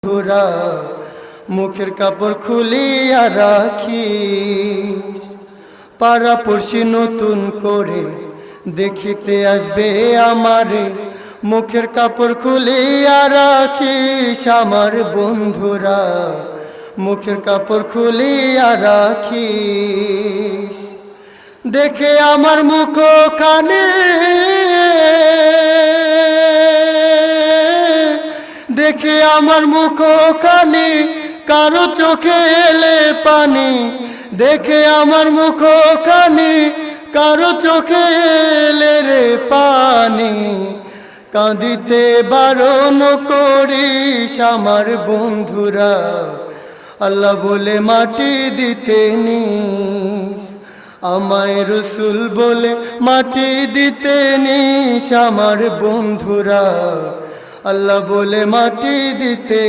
বন্ধুরা মুখের কাপড় খুলিয়া রাখিস। পাড়াপড়শি নতুন করে দেখিতে আসবে আমারে, মুখের কাপড় খুলিয়া রাখিস আমার বন্ধুরা, মুখের কাপড় খুলিয়া রাখিস। দেখে আমার মুখ কানে, দেখে আমার মুখ কানে কারো চোখে এলে পানি, দেখে আমার মুখ কানে কারো চোখে এলে রে পানি। কাঁদিতে বারণ করিস আমার বন্ধুরা, আল্লাহ বলে মাটি দিতে নিস, আমায় রসুল বলে মাটি দিতে নিস আমার বন্ধুরা, আল্লাহ বলে মাটি দিতে